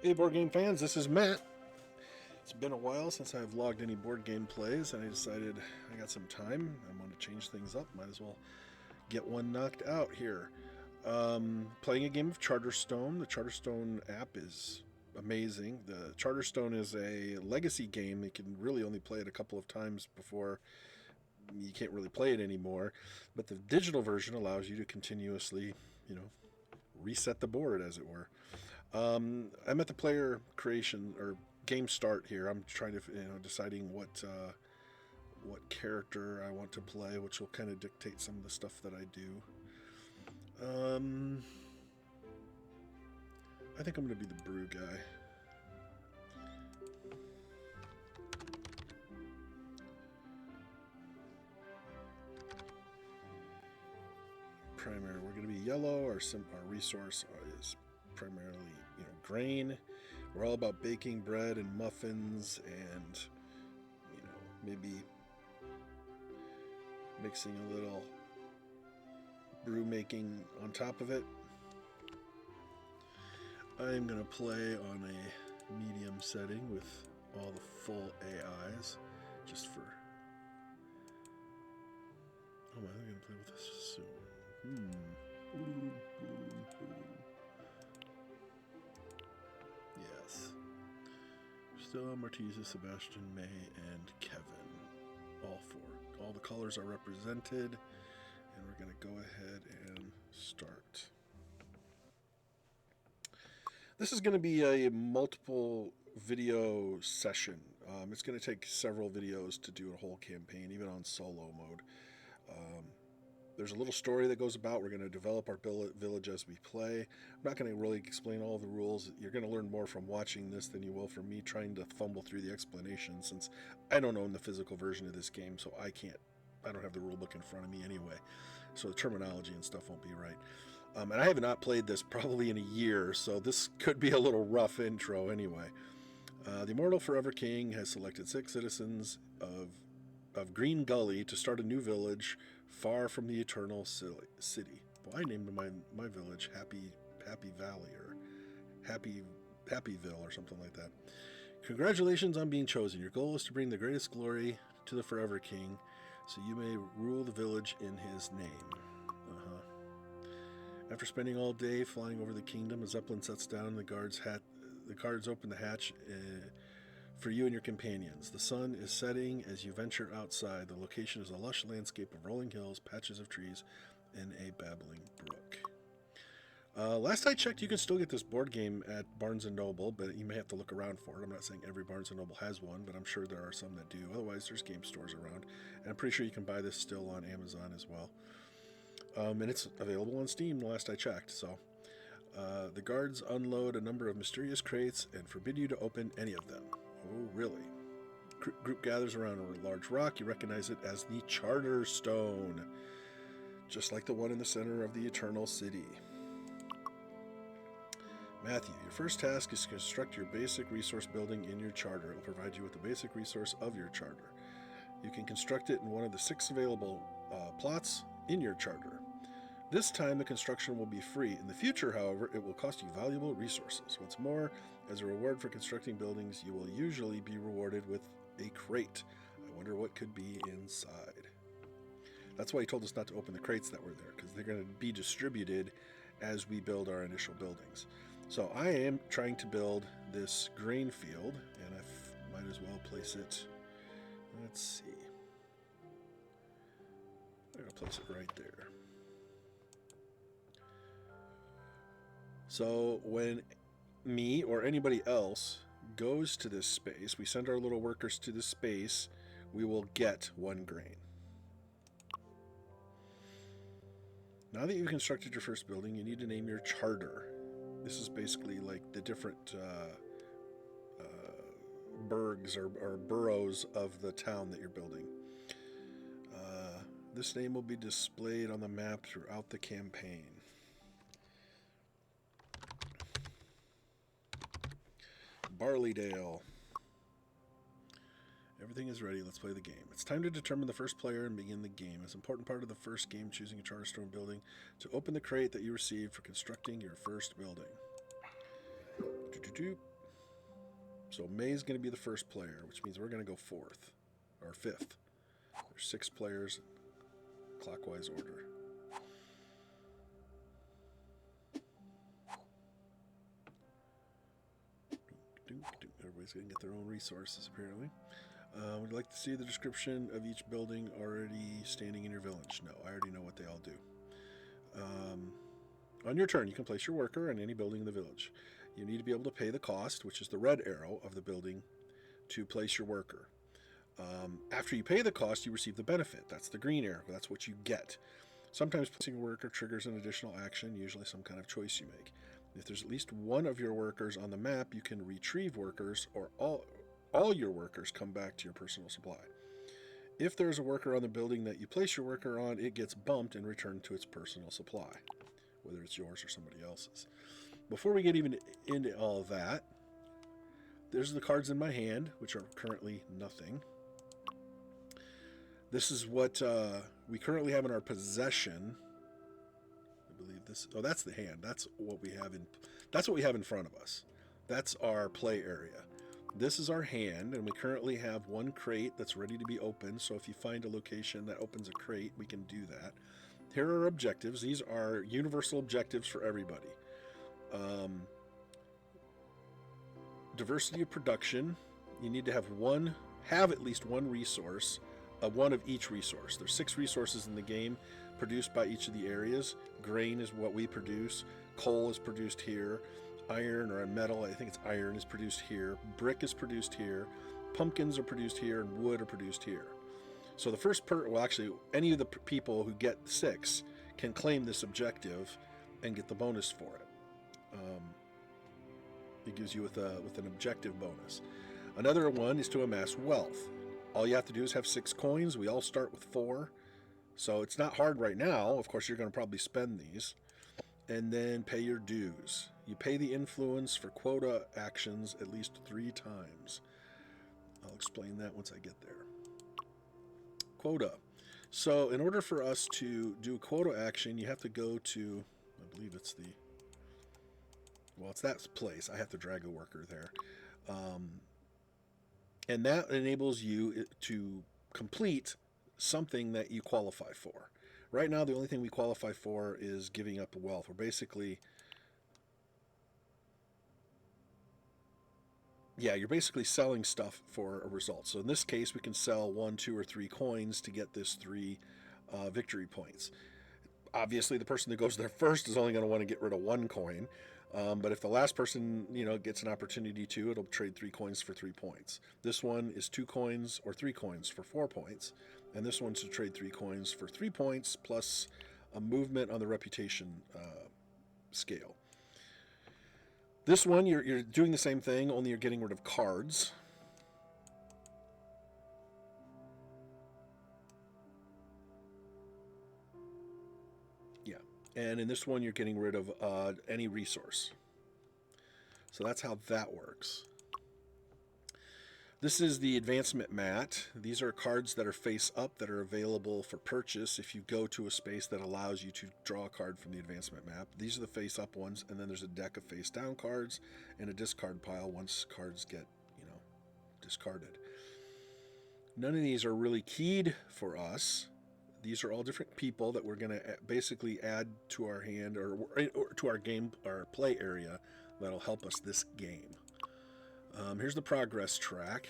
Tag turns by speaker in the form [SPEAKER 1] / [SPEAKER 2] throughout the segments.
[SPEAKER 1] Hey board game fans, this is Matt. It's been a while since I've logged any board game plays, and I decided I got some time. I want to change things up. Might as well get one knocked out here. Playing a game of Charterstone. The Charterstone app is amazing. The Charterstone is a legacy game. You can really only play it a couple of times before you can't really play it anymore. But the digital version allows you to continuously, reset the board, as it were. I'm at the player creation or game start here. I'm trying to, deciding what character I want to play, which will kind of dictate some of the stuff that I do. I think I'm going to be the brew guy. Primary, we're going to be yellow. Our resource is primarily, grain. We're all about baking bread and muffins and, maybe mixing a little brew making on top of it. I'm going to play on a medium setting with all the full AIs just for... Oh, I'm going to play with this soon. Yes. Still Martisa, Sebastian, May, and Kevin. All four. All the colors are represented. And we're going to go ahead and start. This is going to be a multiple video session. It's going to take several videos to do a whole campaign, even on solo mode. There's a little story that goes about. We're going to develop our village as we play. I'm not going to really explain all the rules. You're going to learn more from watching this than you will from me trying to fumble through the explanation, since I don't own the physical version of this game, so I don't have the rule book in front of me anyway. So the terminology and stuff won't be right. And I have not played this probably in a year, so this could be a little rough intro anyway. The Immortal Forever King has selected 6 citizens of Green Gully to start a new village far from the Eternal City. Well, I named my village Happy Valley or Happyville or something like that. Congratulations on being chosen. Your goal is to bring the greatest glory to the Forever King, so you may rule the village in his name. After spending all day flying over the kingdom, a zeppelin sets down. The guards open the hatch for you and your companions. The sun is setting as you venture outside. The location is a lush landscape of rolling hills, patches of trees, and a babbling brook. Last I checked, you can still get this board game at Barnes & Noble, but you may have to look around for it. I'm not saying every Barnes & Noble has one, but I'm sure there are some that do. Otherwise, there's game stores around. And I'm pretty sure you can buy this still on Amazon as well. And it's available on Steam last I checked. So the guards unload a number of mysterious crates and forbid you to open any of them. Oh, really? Group gathers around a large rock. You recognize it as the Charterstone, just like the one in the center of the Eternal City. Matthew, your first task is to construct your basic resource building in your charter. It will provide you with the basic resource of your charter. You can construct it in one of the 6 available plots in your charter. This time the construction will be free. In the future, however, it will cost you valuable resources. What's more, as a reward for constructing buildings, you will usually be rewarded with a crate. I wonder what could be inside. That's why he told us not to open the crates that were there, because they're going to be distributed as we build our initial buildings. So I am trying to build this grain field, and I might as well place it, let's see, I'm going to place it right there. So when me or anybody else goes to this space, we send our little workers to this space, we will get 1 grain. Now that you've constructed your first building, you need to name your charter. This is basically like the different burgs or boroughs of the town that you're building. This name will be displayed on the map throughout the campaign. Barleydale. Everything is ready. Let's play the game. It's time to determine the first player and begin the game. It's an important part of the first game, choosing a Charterstone building, to open the crate that you received for constructing your first building. So May's going to be the first player, which means we're going to go fourth, or fifth. There's 6 players, clockwise order. Everybody's going to get their own resources, apparently. Would you like to see the description of each building already standing in your village? No, I already know what they all do. On your turn, you can place your worker in any building in the village. You need to be able to pay the cost, which is the red arrow of the building, to place your worker. After you pay the cost, you receive the benefit. That's the green arrow. That's what you get. Sometimes placing a worker triggers an additional action, usually some kind of choice you make. If there's at least one of your workers on the map, you can retrieve workers, or all your workers come back to your personal supply. If there's a worker on the building that you place your worker on, it gets bumped and returned to its personal supply, whether it's yours or somebody else's. Before we get even into all of that, there's the cards in my hand, which are currently nothing. This is what we currently have in our possession. I believe this. Oh, that's the hand. That's what we have in. That's what we have in front of us. That's our play area. This is our hand, and we currently have 1 crate that's ready to be opened. So if you find a location that opens a crate, we can do that. Here are objectives. These are universal objectives for everybody. Diversity of production. You need to have at least one resource, one of each resource. There's 6 resources in the game produced by each of the areas. Grain is what we produce. Coal is produced here. Iron or metal, I think it's iron, is produced here. Brick is produced here. Pumpkins are produced here, and wood are produced here. So the first any of the people who get 6 can claim this objective and get the bonus for it. It gives you with an objective bonus. Another one is to amass wealth. All you have to do is have 6 coins. We all start with 4. So it's not hard right now. Of course, you're going to probably spend these. And then pay your dues. You pay the influence for quota actions at least 3 times. I'll explain that once I get there. Quota. So in order for us to do quota action, you have to go to, I believe it's that place. I have to drag a worker there. And that enables you to complete something that you qualify for. Right now, the only thing we qualify for is giving up wealth. We're basically... Yeah, you're basically selling stuff for a result. So in this case, we can sell 1, 2, or 3 coins to get this 3 victory points. Obviously, the person that goes there first is only going to want to get rid of 1 coin. But if the last person, gets an opportunity to, it'll trade 3 coins for 3 points. This one is 2 coins or 3 coins for 4 points. And this one's to trade 3 coins for 3 points plus a movement on the reputation scale. This one, you're doing the same thing, only you're getting rid of cards. Yeah, and in this one, you're getting rid of any resource. So that's how that works. This is the advancement mat. These are cards that are face up that are available for purchase if you go to a space that allows you to draw a card from the advancement map. These are the face up ones, and then there's a deck of face down cards and a discard pile once cards get, discarded. None of these are really keyed for us. These are all different people that we're going to basically add to our hand or to our game, our play area that'll help us this game. Here's the progress track.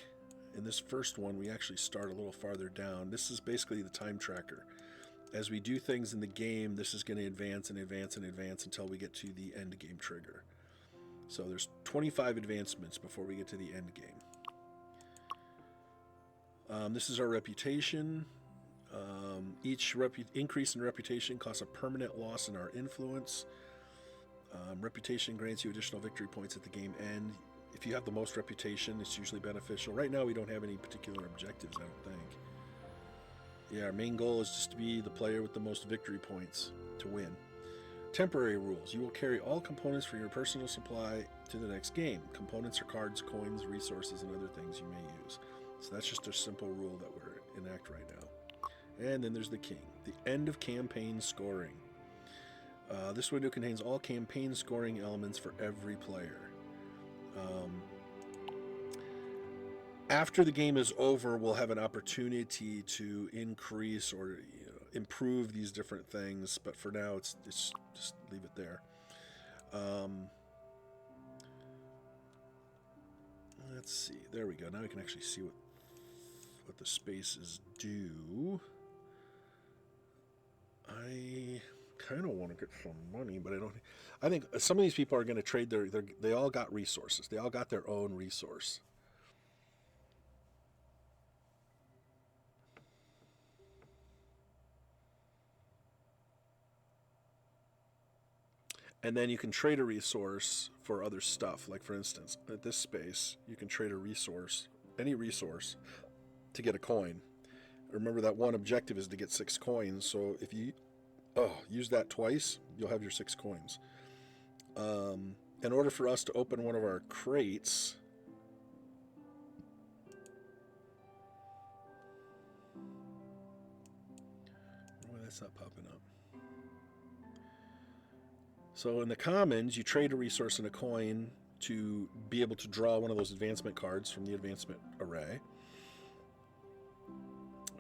[SPEAKER 1] In this first one, we actually start a little farther down. This is basically the time tracker. As we do things in the game, this is going to advance and advance and advance until we get to the end game trigger. So there's 25 advancements before we get to the end game. This is our reputation. Each increase in reputation costs a permanent loss in our influence. Reputation grants you additional victory points at the game end. If you have the most reputation, it's usually beneficial. Right now, we don't have any particular objectives, I don't think. Yeah, our main goal is just to be the player with the most victory points to win. Temporary rules. You will carry all components for your personal supply to the next game. Components are cards, coins, resources, and other things you may use. So that's just a simple rule that we're enact right now. And then there's the king. The end of campaign scoring. This window contains all campaign scoring elements for every player. After the game is over, we'll have an opportunity to increase or improve these different things. But for now, it's just leave it there. Let's see. There we go. Now we can actually see what the spaces do. I kind of want to get some money, but I don't. I think some of these people are going to trade they all got resources. They all got their own resource. And then you can trade a resource for other stuff. Like, for instance, at this space, you can trade a resource, any resource, to get a coin. Remember that one objective is to get 6 coins. So if you use that twice, you'll have your 6 coins. In order for us to open one of our crates, why that's not popping up. So in the commons, you trade a resource and a coin to be able to draw one of those advancement cards from the advancement array.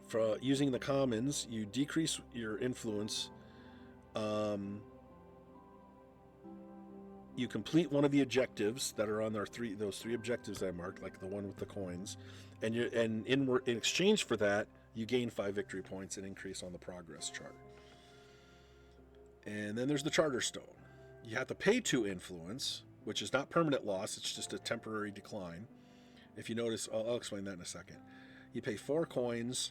[SPEAKER 1] For using the commons, you decrease your influence. You complete one of the objectives that are on those three objectives I marked, like the one with the coins, and in exchange for that, you gain 5 victory points and increase on the progress chart. And then there's the Charterstone. You have to pay 2 influence, which is not permanent loss, it's just a temporary decline. If you notice, I'll explain that in a second. You pay 4 coins,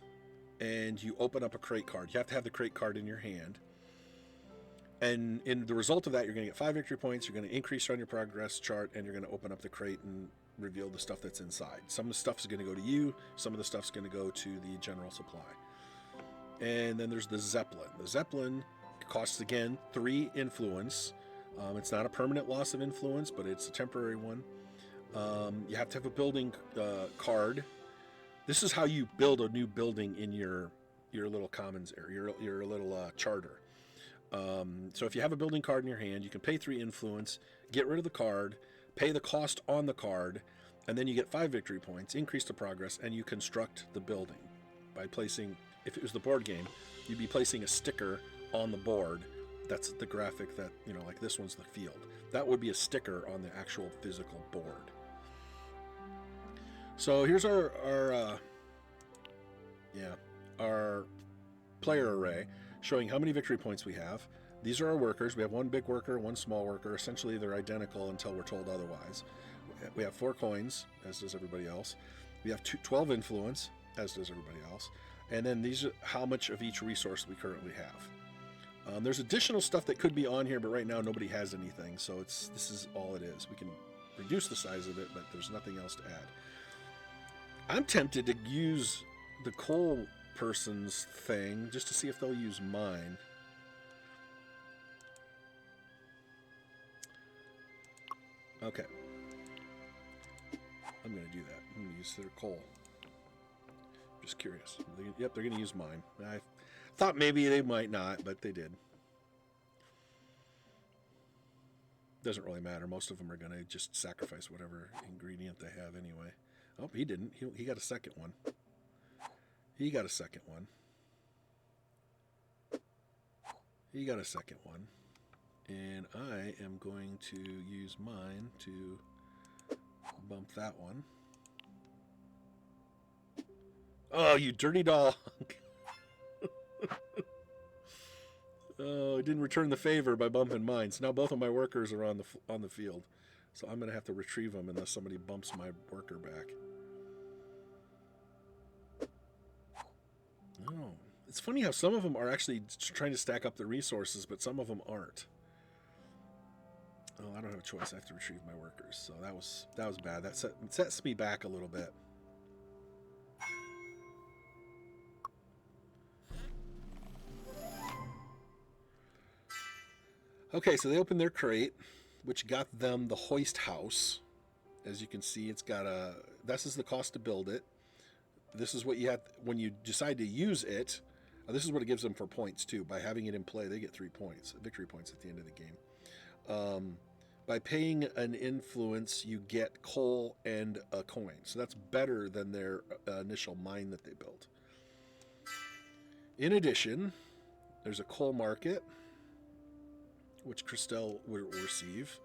[SPEAKER 1] and you open up a crate card. You have to have the crate card in your hand. And in the result of that, you're going to get 5 victory points, you're going to increase on your progress chart, and you're going to open up the crate and reveal the stuff that's inside. Some of the stuff is going to go to you, some of the stuff's going to go to the general supply. And then there's the Zeppelin. The Zeppelin costs, again, 3 influence. It's not a permanent loss of influence, but it's a temporary one. You have to have a building card. This is how you build a new building in your little commons area, your little charter. So if you have a building card in your hand, you can pay 3 influence, get rid of the card, pay the cost on the card, and then you get 5 victory points, increase the progress, and you construct the building by placing, if it was the board game, you'd be placing a sticker on the board. That's the graphic that, like this one's the field. That would be a sticker on the actual physical board. So here's our player array showing how many victory points we have. These are our workers. We have 1 big worker, 1 small worker. Essentially, they're identical until we're told otherwise. We have 4 coins, as does everybody else. We have 12 influence, as does everybody else. And then these are how much of each resource we currently have. There's additional stuff that could be on here, but right now nobody has anything, so this is all it is. We can reduce the size of it, but there's nothing else to add. I'm tempted to use the coal person's thing just to see if they'll use mine. Okay. I'm going to do that. I'm going to use their coal. Just curious. Yep, they're going to use mine. I thought maybe they might not, but they did. Doesn't really matter. Most of them are going to just sacrifice whatever ingredient they have anyway. Oh, he didn't. He got a second one. He got a second one. He got a second one. And I am going to use mine to bump that one. Oh, you dirty dog. Oh, I didn't return the favor by bumping mine. So now both of my workers are on the field. So I'm going to have to retrieve them unless somebody bumps my worker back. Oh, it's funny how some of them are actually trying to stack up the resources, but some of them aren't. Oh, I don't have a choice. I have to retrieve my workers. So that was bad. That sets me back a little bit. Okay, so they opened their crate, which got them the hoist house. As you can see, it's got this is the cost to build it. This is what you have when you decide to use it. This is what it gives them for points too. By having it in play, they get 3 points, victory points at the end of the game. By paying an influence, you get coal and a coin. So that's better than their initial mine that they built. In addition, there's a coal market, which Christelle will receive.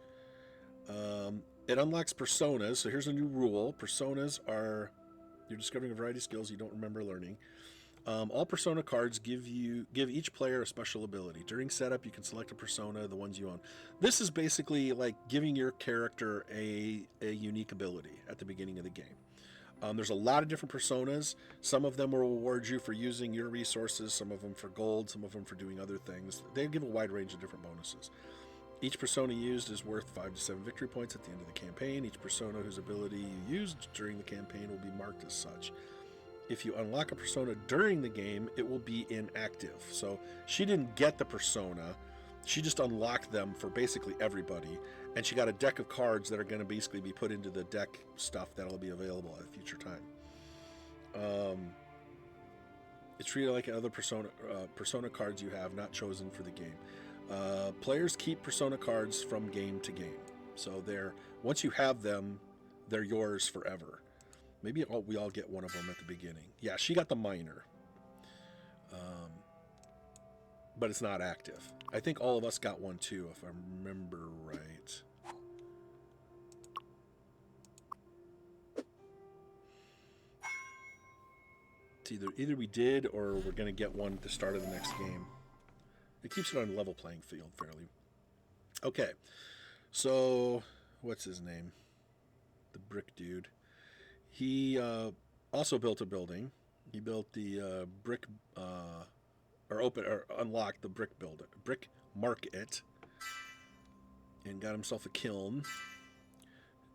[SPEAKER 1] It unlocks personas. So here's a new rule. Personas are, you're discovering a variety of skills you don't remember learning. All persona cards give each player a special ability. During setup, you can select a persona, the ones you own. This is basically like giving your character a unique ability at the beginning of the game. There's a lot of different personas. Some of them will reward you for using your resources, some of them for gold, some of them for doing other things. They give a wide range of different bonuses. Each persona used is worth 5 to 7 victory points at the end of the campaign. Each persona whose ability you used during the campaign will be marked as such. If you unlock a persona during the game, it will be inactive. So she didn't get the persona. She just unlocked them for basically everybody. And she got a deck of cards that are going to basically be put into the deck stuff that'll be available at a future time. It's treated like other persona cards you have, not chosen for the game. Players keep persona cards from game to game. So once you have them, they're yours forever. Maybe we all get one of them at the beginning. Yeah, she got the minor. But it's not active. I think all of us got one too, if I remember right. It's either we did or we're going to get one at the start of the next game. It keeps it on a level playing field fairly. Okay, so what's his name? The brick dude. He also built a building. He built the brick, unlocked the brick market, and got himself a kiln.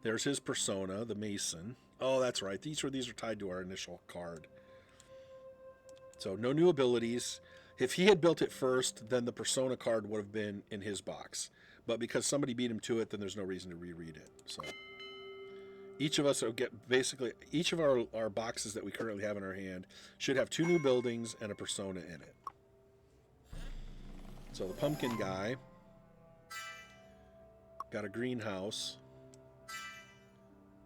[SPEAKER 1] There's his persona, the mason. Oh, that's right. These are tied to our initial card. So no new abilities. If he had built it first, then the persona card would have been in his box. But because somebody beat him to it, then there's no reason to reread it. So each of us will get basically, each of our boxes that we currently have in our hand should have 2 new buildings and a persona in it. So the pumpkin guy got a greenhouse,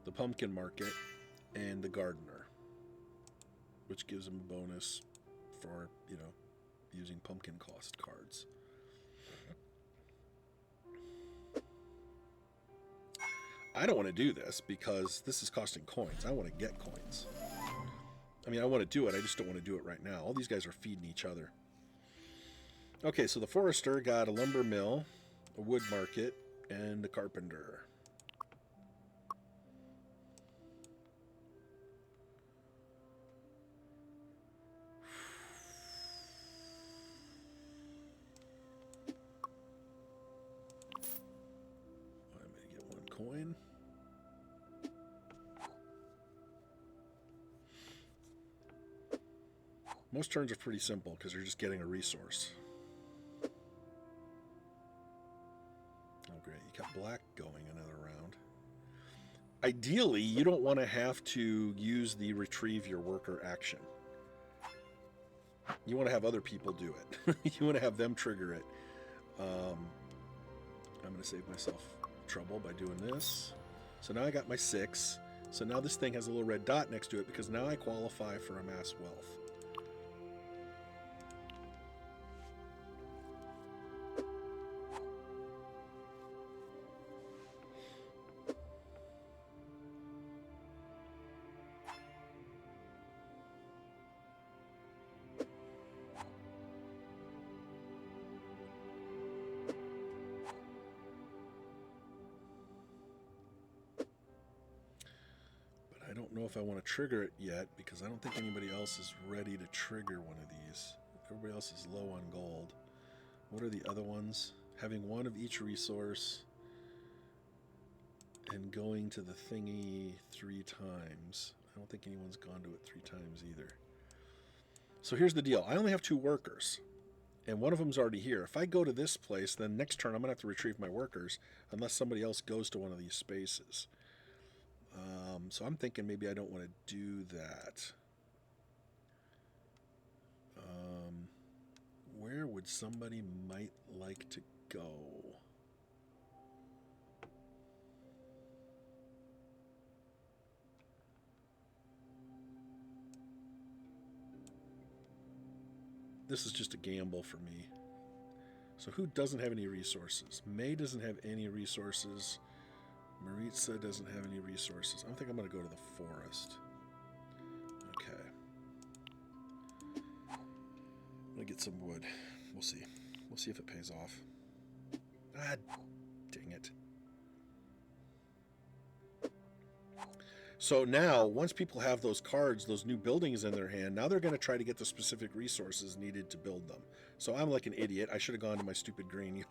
[SPEAKER 1] the pumpkin market, and the gardener, which gives him a bonus for, using pumpkin cost cards. I don't want to do this because this is costing coins. I want to get coins. I mean, I want to do it. I just don't want to do it right now. All these guys are feeding each other. Okay, so the forester got a lumber mill, a wood market, and a carpenter. I'm going to get 1 coin. Most turns are pretty simple because you're just getting a resource. Oh, great. You got black going another round. Ideally, you don't want to have to use the retrieve your worker action. You want to have other people do it. You want to have them trigger it. I'm going to save myself trouble by doing this. So now I got my 6. So now this thing has a little red dot next to it because now I qualify for amass wealth. I don't know if I want to trigger it yet because I don't think anybody else is ready to trigger one of these. Everybody else is low on gold. What are the other ones? Having 1 of each resource and going to the thingy 3 times. I don't think anyone's gone to it 3 times either. So here's the deal. I only have 2 workers, and one of them's already here. If I go to this place, then next turn I'm going to have to retrieve my workers unless somebody else goes to one of these spaces. So I'm thinking maybe I don't want to do that. Where would somebody might like to go? this is just a gamble for me. So who doesn't have any resources? May doesn't have any resources. Maritza doesn't have any resources. I think I'm going to go to the forest. Okay. I'm going to get some wood. We'll see. We'll see if it pays off. Ah, dang it. So now, once people have those cards, those new buildings in their hand, now they're going to try to get the specific resources needed to build them. So I'm like an idiot. I should have gone to my stupid greenery.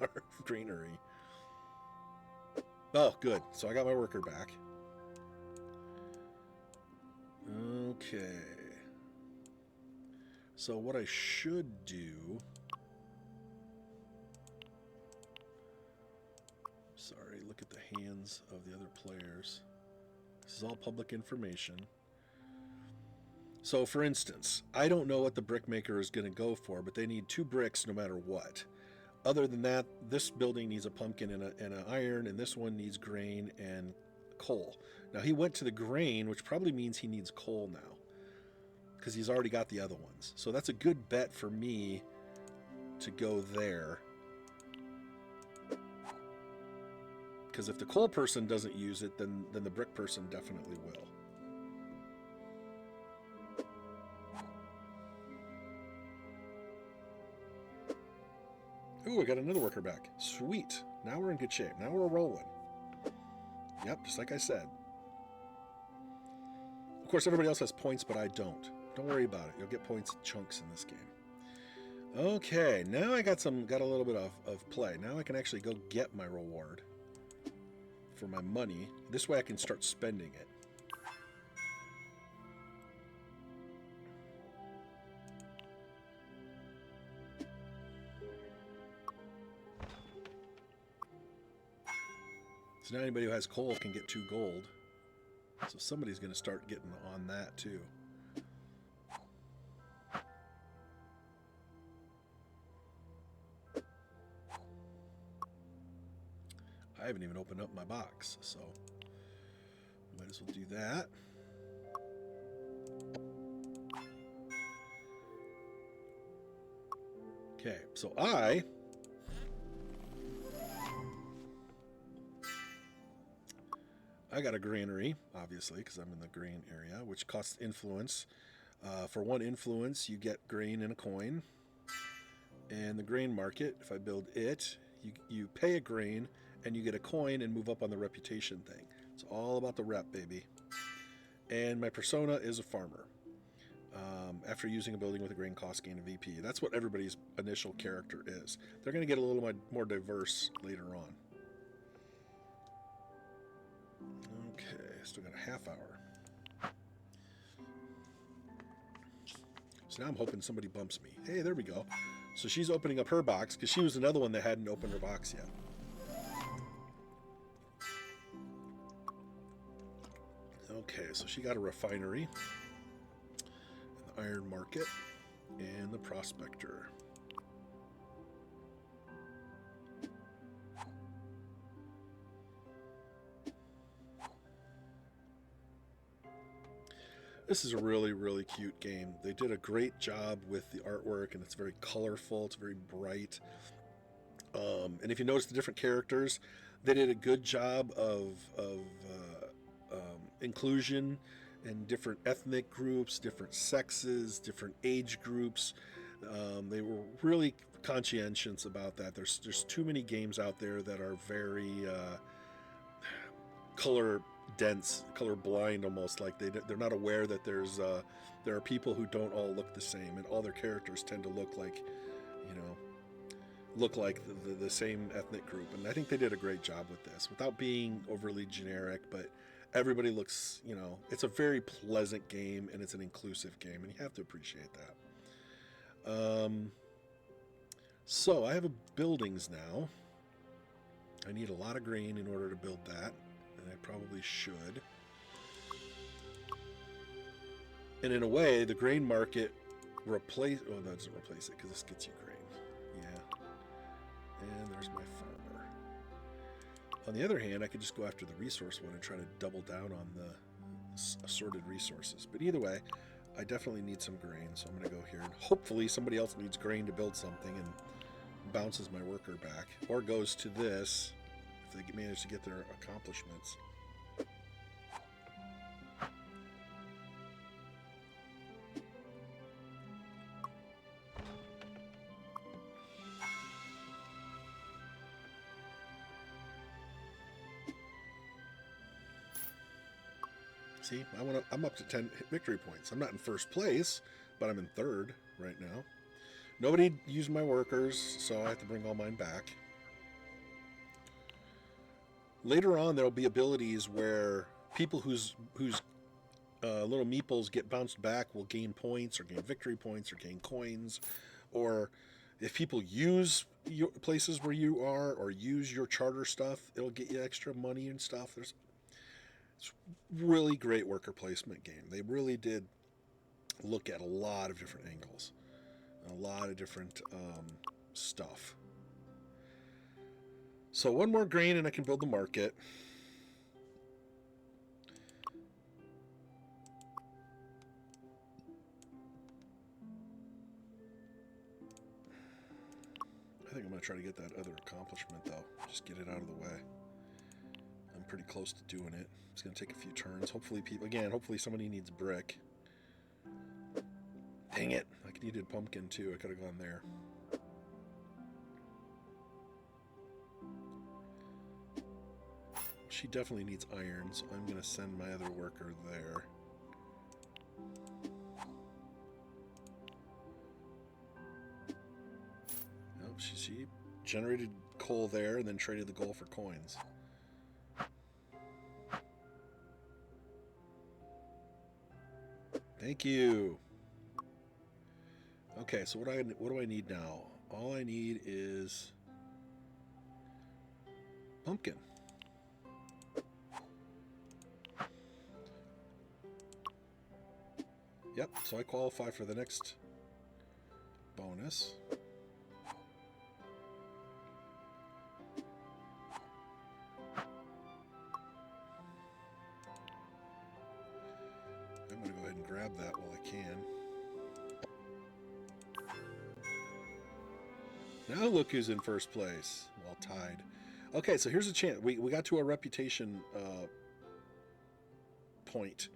[SPEAKER 1] Oh, good. So I got my worker back. Okay. So what I should do... Sorry, look at the hands of the other players. This is all public information. So, for instance, I don't know what the brickmaker is going to go for, but they need 2 bricks no matter what. Other than that, this building needs a pumpkin and an iron, and this one needs grain and coal. Now, he went to the grain, which probably means he needs coal now, because he's already got the other ones. So that's a good bet for me to go there. Because if the coal person doesn't use it, then the brick person definitely will. Ooh, I got another worker back. Sweet. Now we're in good shape. Now we're rolling. Yep, just like I said. Of course, everybody else has points, but I don't. Don't worry about it. You'll get points in chunks in this game. Okay, now I got a little bit of play. Now I can actually go get my reward for my money. This way I can start spending it. So now anybody who has coal can get 2 gold. So somebody's going to start getting on that too. I haven't even opened up my box, so might as well do that. Okay, so I got a granary, obviously, because I'm in the grain area, which costs influence. For 1 influence, you get grain and a coin. And the grain market, if I build it, you pay a grain, and you get a coin and move up on the reputation thing. It's all about the rep, baby. And my persona is a farmer. After using a building with a grain cost, gain a VP. That's what everybody's initial character is. They're going to get a little more diverse later on. Okay, still got a half hour. So now I'm hoping somebody bumps me. Hey, there we go. So she's opening up her box because she was another one that hadn't opened her box yet. Okay, so she got a refinery, and the iron market, and the prospector. This is a really, really cute game. They did a great job with the artwork, and it's very colorful, it's very bright. And if you notice the different characters, they did a good job of inclusion in different ethnic groups, different sexes, different age groups. They were really conscientious about that. There's too many games out there that are very color dense, color blind, almost like they're not aware that there are people who don't all look the same, and all their characters tend to look like the same ethnic group. And I think they did a great job with this without being overly generic, but everybody looks, it's a very pleasant game, and it's an inclusive game, and you have to appreciate that. So I have buildings now. I need a lot of grain in order to build that, and I probably should. And in a way, the grain market that doesn't replace it, because this gets you grain. Yeah. And there's my farmer. On the other hand, I could just go after the resource one and try to double down on the assorted resources. But either way, I definitely need some grain, so I'm going to go here. And hopefully somebody else needs grain to build something and bounces my worker back. Or goes to this if they manage to get their accomplishments. See, I'm up to 10 victory points. I'm not in first place, but I'm in third right now. Nobody used my workers, so I have to bring all mine back. Later on, there'll be abilities where people whose little meeples get bounced back will gain points or gain victory points or gain coins. Or if people use your places where you are or use your charter stuff, it'll get you extra money and stuff. It's really great worker placement game. They really did look at a lot of different angles, a lot of different stuff. So one more grain and I can build the market. I think I'm going to try to get that other accomplishment though. Just get it out of the way. I'm pretty close to doing it. It's going to take a few turns. Hopefully hopefully somebody needs brick. Dang it. I needed pumpkin too. I could have gone there. She definitely needs iron, so I'm going to send my other worker there. Nope, she generated coal there and then traded the gold for coins. Thank you. Okay, so what do I need now? All I need is pumpkin. Yep, so I qualify for the next bonus. I'm going to go ahead and grab that while I can. Now look who's in first place. Well, tied. Okay, so here's a chance. We got to a reputation point.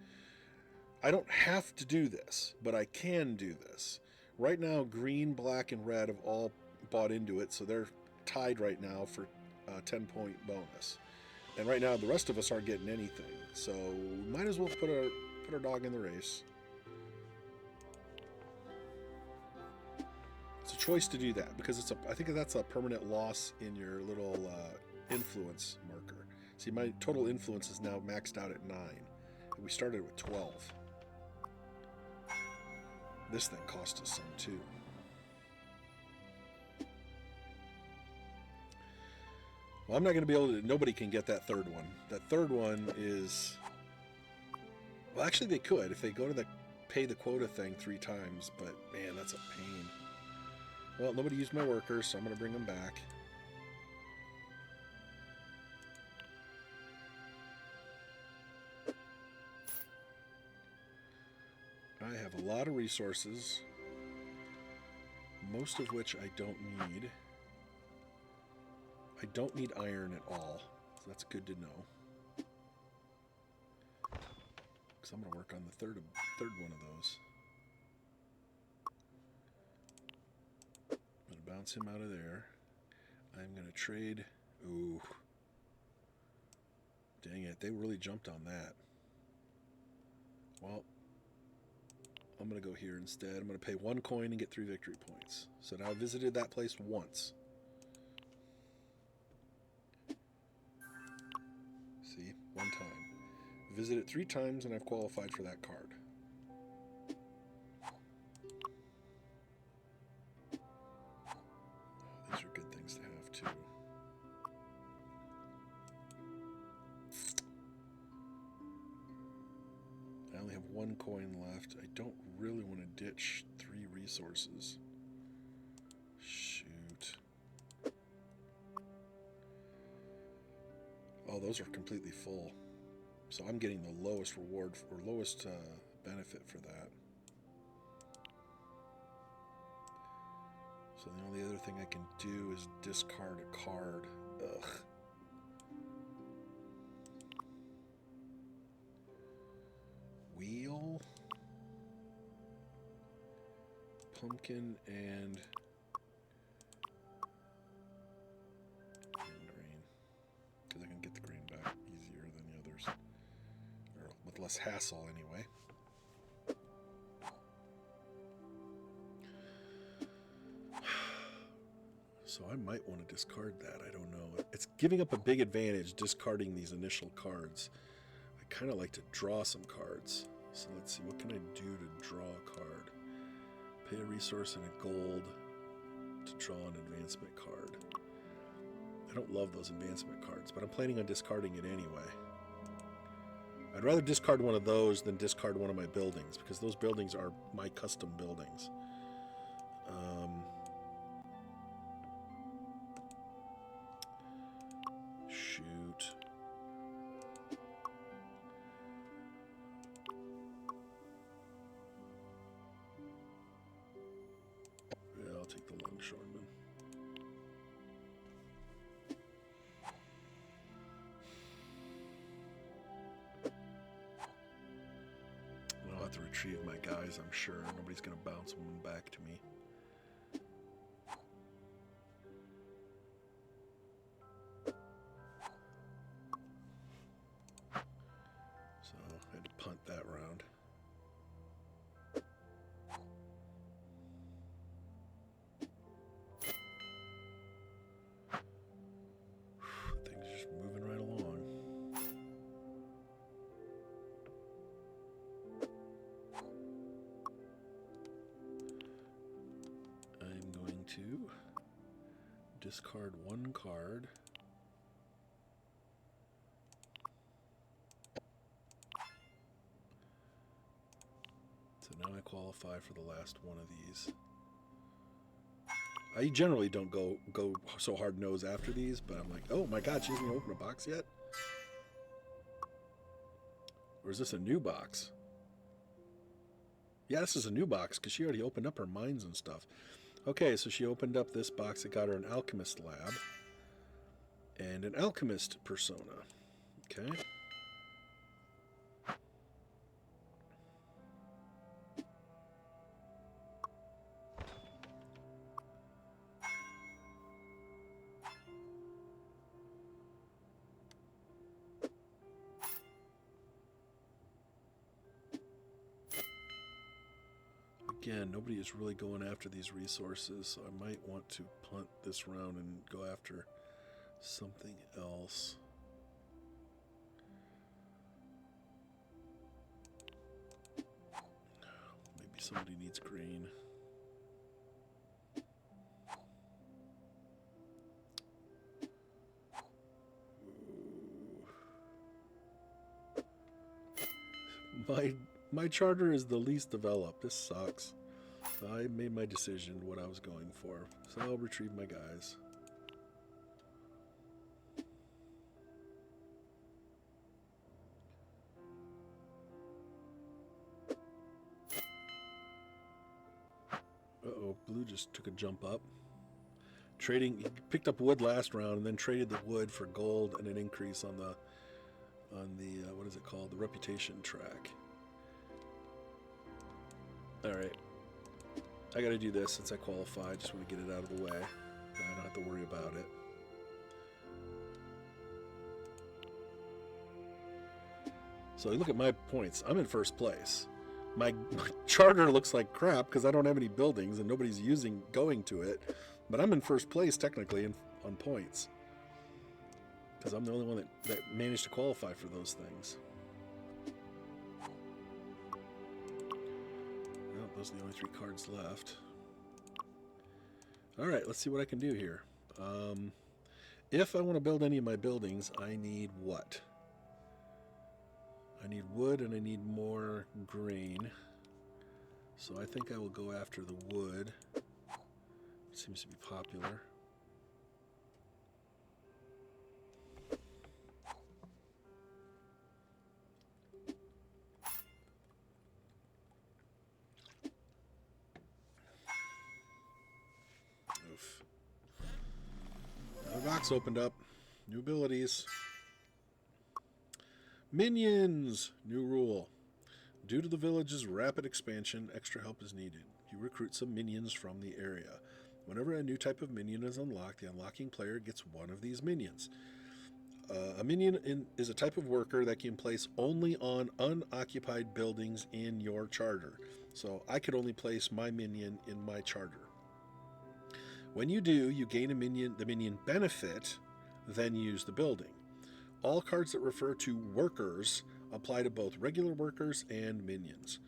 [SPEAKER 1] I don't have to do this, but I can do this. Right now, green, black, and red have all bought into it, so they're tied right now for a 10-point bonus. And right now, the rest of us aren't getting anything, so we might as well put our dog in the race. It's a choice to do that because I think that's a permanent loss in your little influence marker. See, my total influence is now maxed out at 9. And we started with 12. This thing cost us some too. Well, I'm not going to be able to... Nobody can get that third one. That third one is... Well, actually they could if they go to the pay the quota thing 3 times. But, man, that's a pain. Well, nobody used my workers, so I'm going to bring them back. I have a lot of resources, most of which I don't need. I don't need iron at all, so that's good to know. Because I'm going to work on the third one of those. I'm going to bounce him out of there. I'm going to trade... Ooh. Dang it, they really jumped on that. Well... I'm going to go here instead. I'm going to pay 1 coin and get 3 victory points. So now I visited that place once. See? 1 time. Visited 3 times and I've qualified for that card. Oh, these are good things to have too. I only have 1 coin left. I don't really want to ditch 3 resources. Shoot. Oh, those are completely full. So I'm getting the lowest reward or lowest benefit for that. So the only other thing I can do is discard a card. Ugh. Wheel, pumpkin, and green. Because I can get the green back easier than the others. Or with less hassle, anyway. So I might want to discard that. I don't know. It's giving up a big advantage discarding these initial cards. I kind of like to draw some cards. So let's see, what can I do to draw a card? Pay a resource and a gold to draw an advancement card. I don't love those advancement cards, but I'm planning on discarding it anyway. I'd rather discard one of those than discard one of my buildings, because those buildings are my custom buildings. Shoot. Yeah, I'll take the longshoreman. I'll have to retrieve my guys, I'm sure. Nobody's going to bounce them back to me. So I had to punt that round. Things are just moving right along. I'm going to discard one card. So now I qualify for the last one of these. I generally don't go so hard nose after these, but I'm like, oh my god, she hasn't opened a box yet? Or is this a new box? Yeah, this is a new box, because she already opened up her mines and stuff. Okay, so she opened up this box that got her an alchemist lab. And an alchemist persona. Okay. Again, nobody is really going after these resources, so I might want to punt this round and go after something else. Maybe somebody needs green. My charter is the least developed. This sucks. I made my decision what I was going for, so I'll retrieve my guys. Uh-oh, blue just took a jump up. Trading, he picked up wood last round and then traded the wood for gold and an increase on the what is it called? The reputation track. All right. I got to do this since I qualify. I just want to get it out of the way. I don't have to worry about it. So look at my points. I'm in first place. My charter looks like crap because I don't have any buildings and nobody's going to it. But I'm in first place technically on points. Because I'm the only one that managed to qualify for those things. Well, those are the only 3 cards left. Alright, let's see what I can do here. If I want to build any of my buildings, I need what? I need wood and I need more grain. So I think I will go after the wood. It seems to be popular. box opened up. New abilities. Minions! New rule. Due to the village's rapid expansion, extra help is needed. You recruit some minions from the area. Whenever a new type of minion is unlocked, the unlocking player gets one of these minions. A minion is a type of worker that can place only on unoccupied buildings in your charter. So I could only place my minion in my charter. When you do, you gain the minion benefit, then use the building. All cards that refer to workers apply to both regular workers and minions.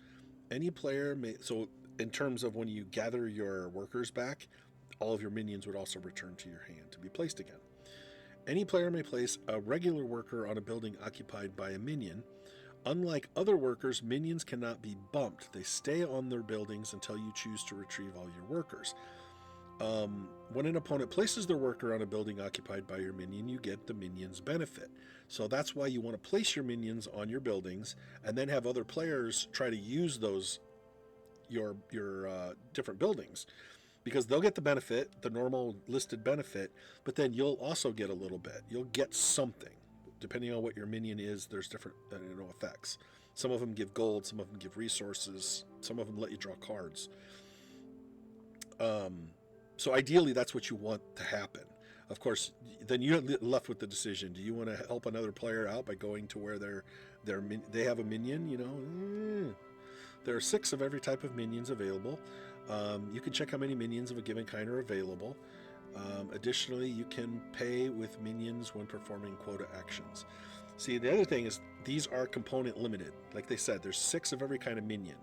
[SPEAKER 1] Any player may, so in terms of when you gather your workers back, all of your minions would also return to your hand to be placed again. Any player may place a regular worker on a building occupied by a minion. Unlike other workers, minions cannot be bumped. They stay on their buildings until you choose to retrieve all your workers. When an opponent places their worker on a building occupied by your minion, you get the minion's benefit. So that's why you want to place your minions on your buildings and then have other players try to use those your different buildings. Because they'll get the benefit, the normal listed benefit, but then you'll also get a little bit. You'll get something. Depending on what your minion is, there's different effects. Some of them give gold, some of them give resources, some of them let you draw cards. So ideally, that's what you want to happen. Of course, then you're left with the decision. Do you want to help another player out by going to where they have a minion? There are 6 of every type of minions available. You can check how many minions of a given kind are available. Additionally, you can pay with minions when performing quota actions. See, the other thing is these are component limited. Like they said, there's 6 of every kind of minion.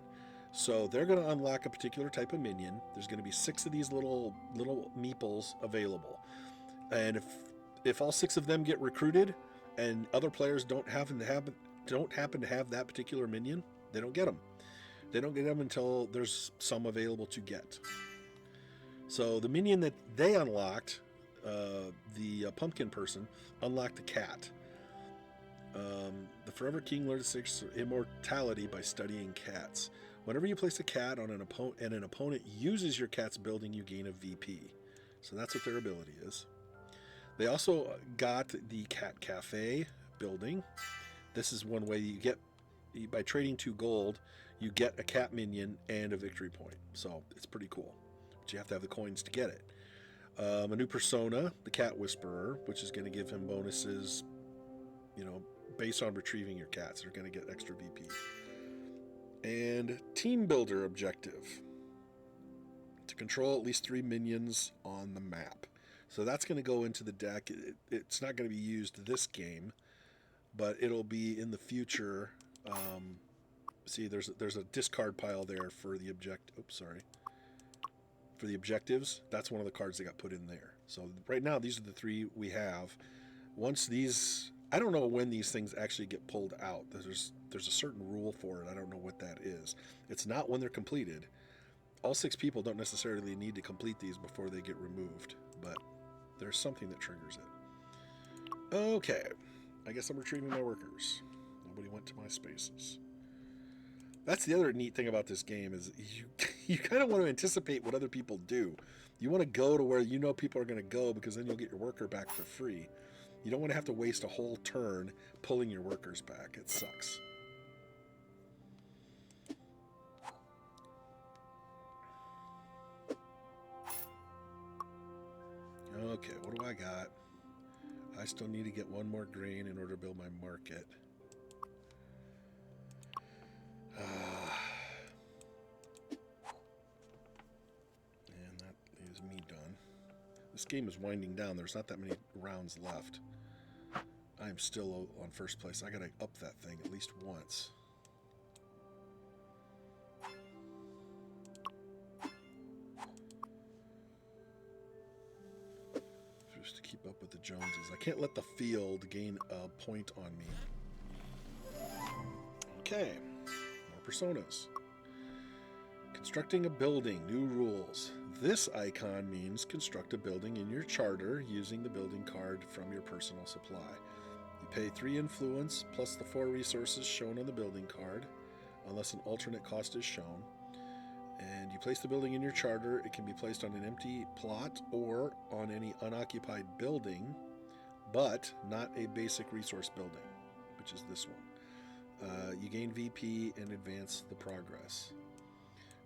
[SPEAKER 1] So they're going to unlock a particular type of minion. There's going to be 6 of these little meeples available. And if all 6 of them get recruited and other players don't happen to have that particular minion, they don't get them. They don't get them until there's some available to get. So the minion that they unlocked, the pumpkin person, unlocked the cat. The Forever King learns 6 immortality by studying cats. Whenever you place a cat on an opponent and an opponent uses your cat's building, you gain a VP. So that's what their ability is. They also got the Cat Cafe building. This is one way you get, by trading 2 gold, you get a cat minion and a victory point. So it's pretty cool. But you have to have the coins to get it. A new persona, the Cat Whisperer, which is going to give him bonuses, based on retrieving your cats. They're going to get extra VP. And Team Builder objective. To control at least 3 minions on the map. So that's going to go into the deck. It's not going to be used this game, but it'll be in the future. See, there's a discard pile there for the for the objectives. That's one of the cards that got put in there. So right now, these are the 3 we have. Once these, I don't know when these things actually get pulled out. There's a certain rule for it. I don't know what that is. It's not when they're completed. All 6 people don't necessarily need to complete these before they get removed, but there's something that triggers it. Okay, I guess I'm retrieving my workers. Nobody went to my spaces. That's the other neat thing about this game is you kind of want to anticipate what other people do. You want to go to where you know people are going to go because then you'll get your worker back for free. You don't want to have to waste a whole turn pulling your workers back. It sucks. Okay, what do I got? I still need to get 1 more grain in order to build my market. And that is me done. This game is winding down. There's not that many rounds left. I am still on first place. I gotta up that thing at least once. Just to keep up with the Joneses. I can't let the field gain a point on me. Okay. More personas. Constructing a building. New rules. This icon means construct a building in your charter using the building card from your personal supply. You pay 3 influence plus the 4 resources shown on the building card, unless an alternate cost is shown. And you place the building in your charter. It can be placed on an empty plot or on any unoccupied building, but not a basic resource building, which is this one. You gain VP and advance the progress.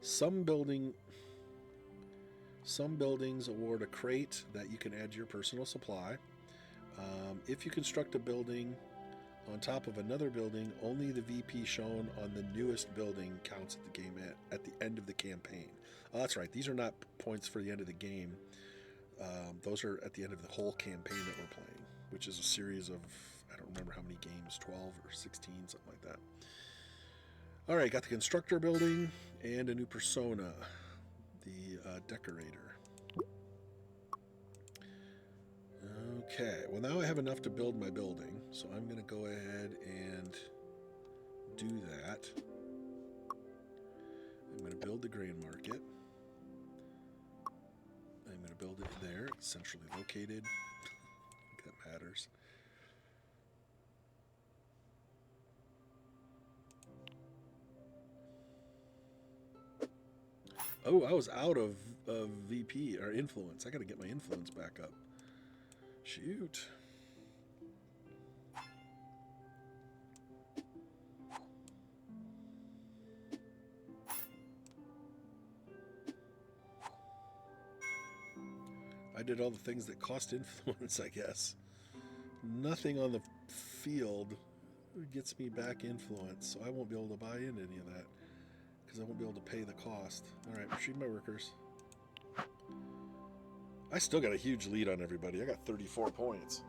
[SPEAKER 1] Some buildings award a crate that you can add to your personal supply. If you construct a building on top of another building, only the VP shown on the newest building counts at the game at the end of the campaign. Oh, that's right. These are not points for the end of the game. Those are at the end of the whole campaign that we're playing, which is a series of, I don't remember how many games, 12 or 16, something like that. All right, got the constructor building and a new persona, the decorator. Okay, well now I have enough to build my building, so I'm going to go ahead and do that. I'm going to build the grain market. I'm going to build it there. It's centrally located. That matters. Oh, I was out of VP, or influence. I got to get my influence back up. Shoot. I did all the things that cost influence, I guess. Nothing on the field gets me back influence, so I won't be able to buy into any of that because I won't be able to pay the cost. All right, retrieve my workers. I still got a huge lead on everybody. I got 34 points.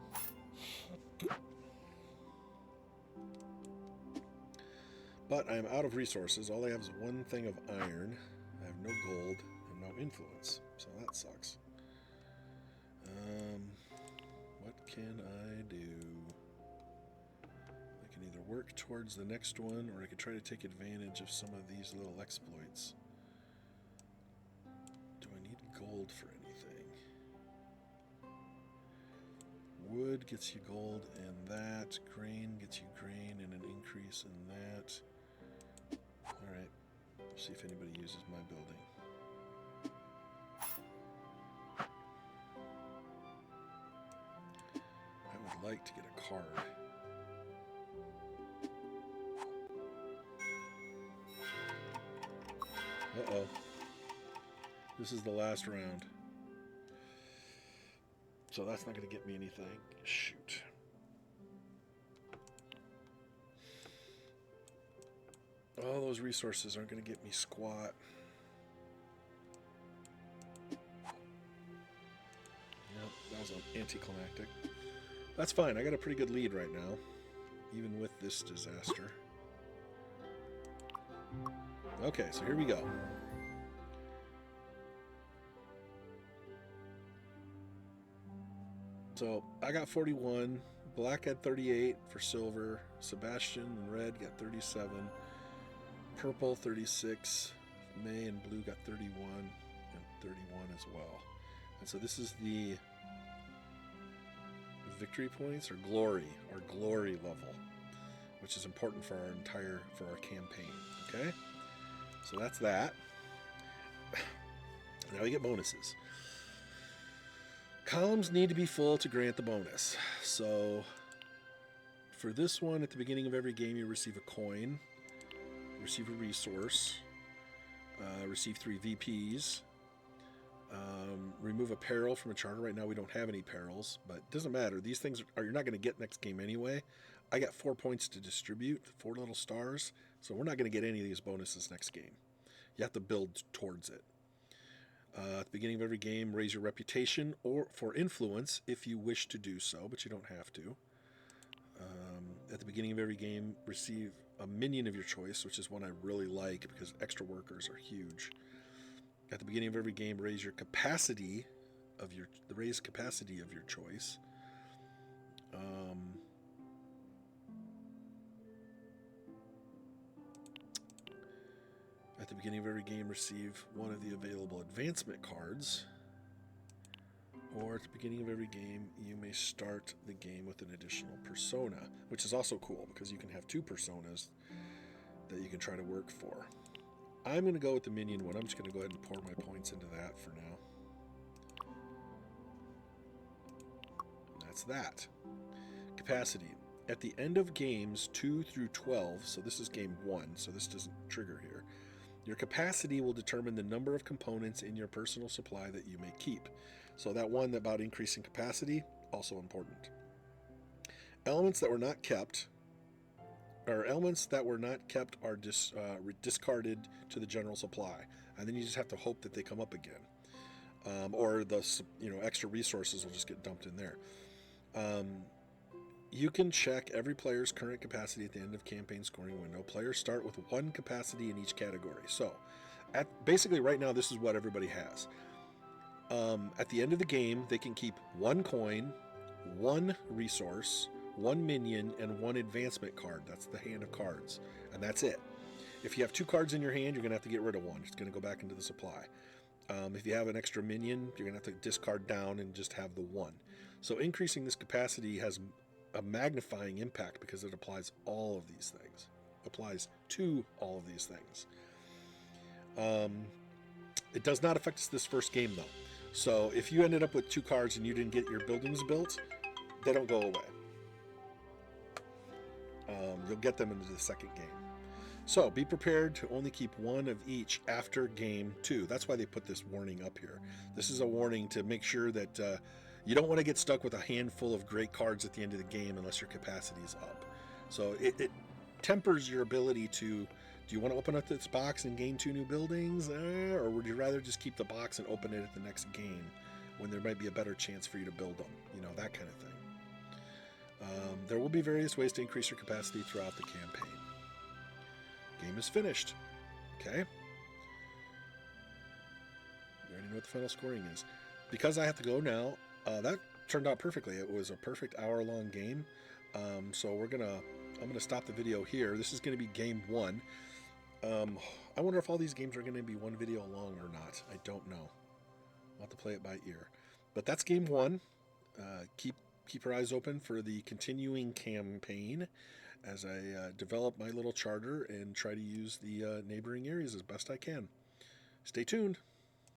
[SPEAKER 1] But I am out of resources. All I have is one thing of iron. I have no gold and no influence, so that sucks. What can I do? I can either work towards the next one, or I could try to take advantage of some of these little exploits. Do I need gold for anything? Wood gets you gold and that. Grain gets you grain and an increase in that. Alright, see if anybody uses my building. I would like to get a card. Uh-oh. This is the last round. So that's not going to get me anything. Shoot. All those resources aren't going to get me squat. Nope, that was anticlimactic. That's fine. I got a pretty good lead right now, even with this disaster. Okay, so here we go. So I got 41. Black had 38 for silver. Sebastian and red got 37. Purple 36. May and blue got 31 and 31 as well. And so this is the victory points or glory level, which is important for our campaign. Okay, so that's that. Now we get bonuses. Columns need to be full to grant the bonus. So for this one, at the beginning of every game, you receive a coin, receive a resource, receive 3 VPs, remove a peril from a charter. Right now we don't have any perils, but it doesn't matter. These things you're not going to get next game anyway. I got 4 points to distribute, 4 little stars, so we're not going to get any of these bonuses next game. You have to build towards it. At the beginning of every game, raise your reputation or for influence if you wish to do so, but you don't have to. At the beginning of every game, receive a minion of your choice, which is one I really like because extra workers are huge. At the beginning of every game, raise your capacity of your choice. At the beginning of every game, receive one of the available advancement cards. Or at the beginning of every game, you may start the game with an additional persona, which is also cool because you can have 2 personas that you can try to work for. I'm going to go with the minion one. I'm just going to go ahead and pour my points into that for now. And that's that. Capacity. At the end of games 2 through 12, so this is game 1, so this doesn't trigger here, your capacity will determine the number of components in your personal supply that you may keep. So that one about increasing capacity, also important. Elements that were not kept are discarded to the general supply, and then you just have to hope that they come up again, or the extra resources will just get dumped in there. You can check every player's current capacity at the end of campaign scoring window. Players start with 1 capacity in each category. So, basically right now, this is what everybody has. At the end of the game, they can keep 1 coin, 1 resource, 1 minion, and 1 advancement card. That's the hand of cards, and that's it. If you have 2 cards in your hand, you're going to have to get rid of 1. It's going to go back into the supply. If you have an extra minion, you're going to have to discard down and just have the 1. So increasing this capacity has a magnifying impact because it applies to all of these things. It does not affect us this first game, though. So if you ended up with 2 cards and you didn't get your buildings built, they don't go away. You'll get them into the second game. So be prepared to only keep 1 of each after game 2. That's why they put this warning up here. This is a warning to make sure that you don't want to get stuck with a handful of great cards at the end of the game unless your capacity is up. So it tempers your ability to, do you want to open up this box and gain 2 new buildings? Or would you rather just keep the box and open it at the next game when there might be a better chance for you to build them? That kind of thing. There will be various ways to increase your capacity throughout the campaign. Game is finished. Okay? You already know what the final scoring is. Because I have to go now, that turned out perfectly. It was a perfect hour-long game. So I'm gonna stop the video here. This is gonna be game 1. I wonder if all these games are gonna be 1 video long or not. I don't know. I'll have to play it by ear. But that's game 1. Keep your eyes open for the continuing campaign as I develop my little charter and try to use the neighboring areas as best I can. Stay tuned.